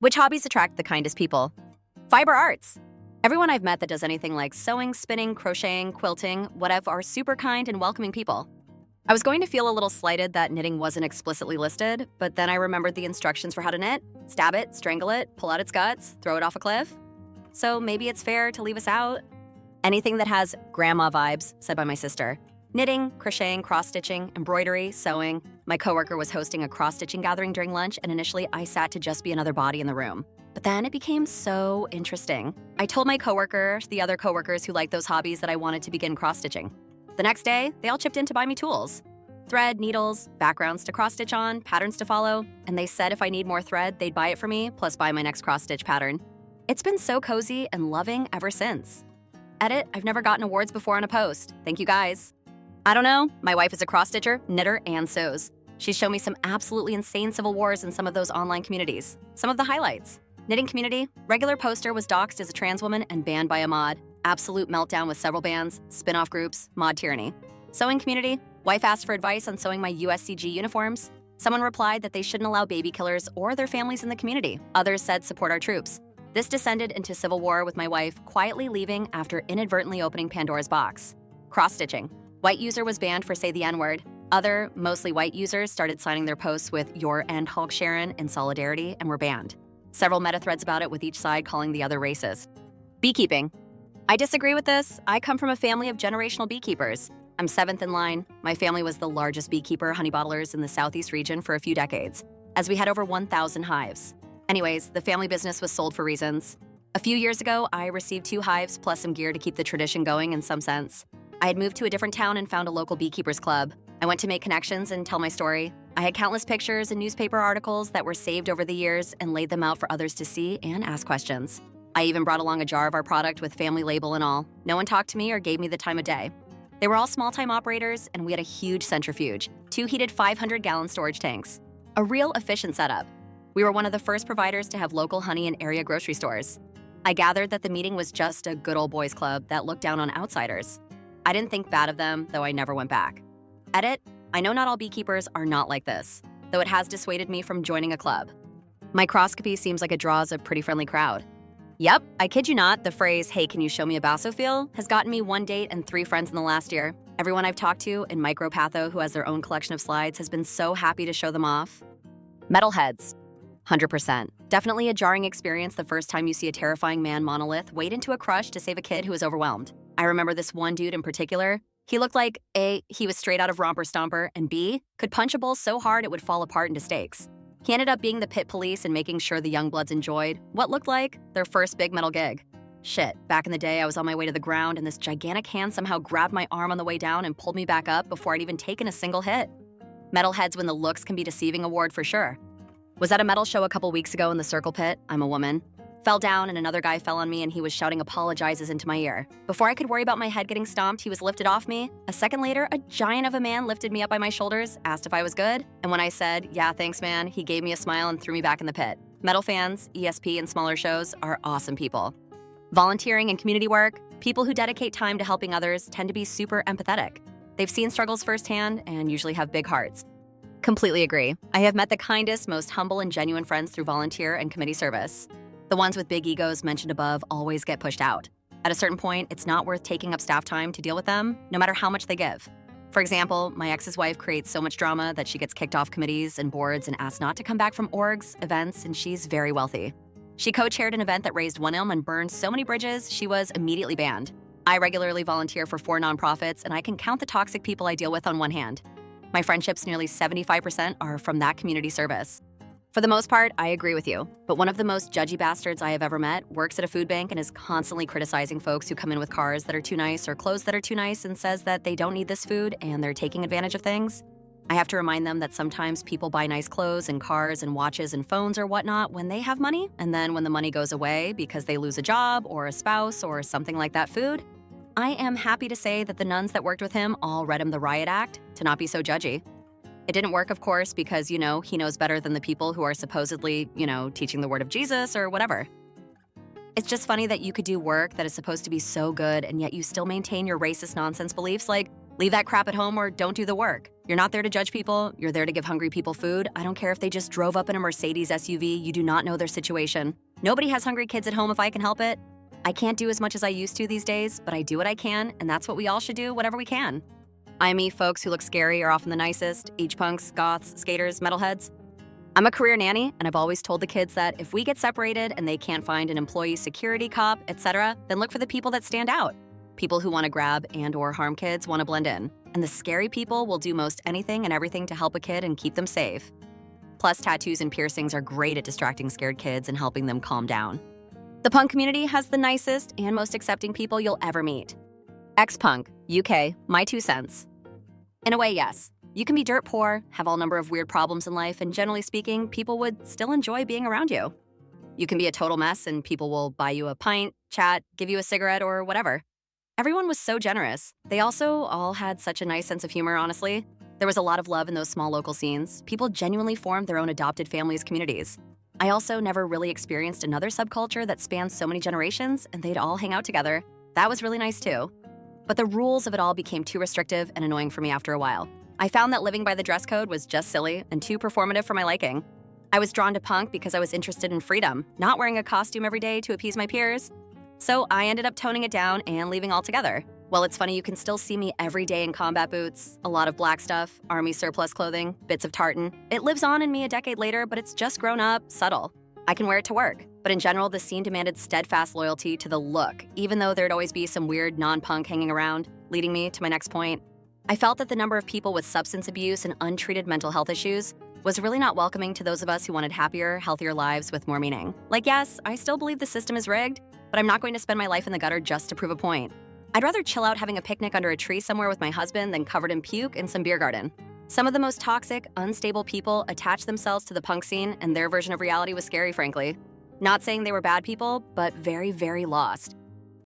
Which hobbies attract the kindest people? Fiber arts. Everyone I've met that does anything like sewing, spinning, crocheting, quilting, whatever, are super kind and welcoming people. I was going to feel a little slighted that knitting wasn't explicitly listed, but then I remembered the instructions for how to knit: stab it, strangle it, pull out its guts, throw it off a cliff. So maybe it's fair to leave us out. Anything that has grandma vibes, said by my sister. Knitting, crocheting, cross-stitching, embroidery, sewing. My coworker was hosting a cross-stitching gathering during lunch, and initially I sat to just be another body in the room. But then it became so interesting. I told my coworker, the other coworkers who liked those hobbies, that I wanted to begin cross-stitching. The next day, they all chipped in to buy me tools. Thread, needles, backgrounds to cross-stitch on, patterns to follow, and they said if I need more thread, they'd buy it for me, plus buy my next cross-stitch pattern. It's been so cozy and loving ever since. Edit, I've never gotten awards before on a post. Thank you guys. I don't know, my wife is a cross-stitcher, knitter, and sews. She's shown me some absolutely insane civil wars in some of those online communities. Some of the highlights: knitting community, regular poster was doxxed as a trans woman and banned by a mod. Absolute meltdown with several bans, spin-off groups, mod tyranny. Sewing community, wife asked for advice on sewing my USCG uniforms. Someone replied that they shouldn't allow baby killers or their families in the community. Others said support our troops. This descended into civil war with my wife quietly leaving after inadvertently opening Pandora's box. Cross-stitching. White user was banned for say the N-word. Other, mostly white users started signing their posts with "Your End Hulk Sharon" in solidarity and were banned. Several meta threads about it with each side calling the other racist. Beekeeping. I disagree with this. I come from a family of generational beekeepers. I'm seventh in line. My family was the largest beekeeper honey bottlers in the Southeast region for a few decades, as we had over 1,000 hives. Anyways, the family business was sold for reasons. A few years ago, I received 2 hives plus some gear to keep the tradition going in some sense. I had moved to a different town and found a local beekeepers club. I went to make connections and tell my story. I had countless pictures and newspaper articles that were saved over the years and laid them out for others to see and ask questions. I even brought along a jar of our product with family label and all. No one talked to me or gave me the time of day. They were all small-time operators, and we had a huge centrifuge, 2 heated 500-gallon storage tanks. A real efficient setup. We were one of the first providers to have local honey in area grocery stores. I gathered that the meeting was just a good old boys club that looked down on outsiders. I didn't think bad of them, though I never went back. Edit, I know not all beekeepers are not like this, though it has dissuaded me from joining a club. Microscopy seems like it draws a pretty friendly crowd. Yep, I kid you not, the phrase, "Hey, can you show me a basophile?" has gotten me 1 date and 3 friends in the last year. Everyone I've talked to in Micropatho who has their own collection of slides has been so happy to show them off. Metalheads. 100%. Definitely a jarring experience the first time you see a terrifying man monolith wade into a crush to save a kid who is overwhelmed. I remember this one dude in particular. He looked like A, he was straight out of Romper Stomper, and B, could punch a bull so hard it would fall apart into steaks. He ended up being the pit police and making sure the young bloods enjoyed what looked like their first big metal gig. Shit, back in the day I was on my way to the ground and this gigantic hand somehow grabbed my arm on the way down and pulled me back up before I'd even taken a single hit. Metalheads when the looks can be deceiving award for sure. Was at a metal show a couple weeks ago in the Circle Pit. I'm a woman. Fell down and another guy fell on me and he was shouting apologizes into my ear. Before I could worry about my head getting stomped, he was lifted off me. A second later, a giant of a man lifted me up by my shoulders, asked if I was good, and when I said, "Yeah, thanks man," he gave me a smile and threw me back in the pit. Metal fans, ESP, and smaller shows are awesome people. Volunteering and community work, people who dedicate time to helping others tend to be super empathetic. They've seen struggles firsthand and usually have big hearts. Completely agree. I have met the kindest, most humble and genuine friends through volunteer and committee service. The ones with big egos mentioned above always get pushed out. At a certain point, it's not worth taking up staff time to deal with them, no matter how much they give. For example, my ex's wife creates so much drama that she gets kicked off committees and boards and asked not to come back from orgs, events, and she's very wealthy. She co-chaired an event that raised 1 and burned so many bridges, she was immediately banned. I regularly volunteer for 4 nonprofits, and I can count the toxic people I deal with on one hand. My friendships, nearly 75%, are from that community service. For the most part, I agree with you, but one of the most judgy bastards I have ever met works at a food bank and is constantly criticizing folks who come in with cars that are too nice or clothes that are too nice and says that they don't need this food and they're taking advantage of things. I have to remind them that sometimes people buy nice clothes and cars and watches and phones or whatnot when they have money, and then when the money goes away because they lose a job or a spouse or something like that food. I am happy to say that the nuns that worked with him all read him the riot act to not be so judgy. It didn't work, of course, because, he knows better than the people who are supposedly, teaching the word of Jesus or whatever. It's just funny that you could do work that is supposed to be so good and yet you still maintain your racist nonsense beliefs. Like, Leave that crap at home or don't do the work. You're not there to judge people, you're there to give hungry people food. I don't care if they just drove up in a Mercedes SUV, you do not know their situation. Nobody has hungry kids at home if I can help it. I can't do as much as I used to these days, but I do what I can, and that's what we all should do, whatever we can. IME folks who look scary are often the nicest, H-punks, goths, skaters, metalheads. I'm a career nanny, and I've always told the kids that if we get separated and they can't find an employee security cop, etc., then look for the people that stand out. People who want to grab and or harm kids want to blend in, and the scary people will do most anything and everything to help a kid and keep them safe. Plus, tattoos and piercings are great at distracting scared kids and helping them calm down. The punk community has the nicest and most accepting people you'll ever meet. Ex-punk, UK, my 2 cents. In a way, yes. You can be dirt poor, have all number of weird problems in life, and generally speaking, people would still enjoy being around you. You can be a total mess and people will buy you a pint, chat, give you a cigarette, or whatever. Everyone was so generous. They also all had such a nice sense of humor, honestly. There was a lot of love in those small local scenes. People genuinely formed their own adopted families' communities. I also never really experienced another subculture that spans so many generations and they'd all hang out together. That was really nice too. But the rules of it all became too restrictive and annoying for me after a while. I found that living by the dress code was just silly and too performative for my liking. I was drawn to punk because I was interested in freedom, not wearing a costume every day to appease my peers. So I ended up toning it down and leaving altogether. Well, it's funny, you can still see me every day in combat boots, a lot of black stuff, army surplus clothing, bits of tartan. It lives on in me a decade later, but it's just grown up, subtle. I can wear it to work. But in general, the scene demanded steadfast loyalty to the look, even though there'd always be some weird non-punk hanging around, leading me to my next point. I felt that the number of people with substance abuse and untreated mental health issues was really not welcoming to those of us who wanted happier, healthier lives with more meaning. Like, yes, I still believe the system is rigged, but I'm not going to spend my life in the gutter just to prove a point. I'd rather chill out having a picnic under a tree somewhere with my husband than covered in puke in some beer garden. Some of the most toxic, unstable people attach themselves to the punk scene, and their version of reality was scary, frankly. Not saying they were bad people, but very, very lost.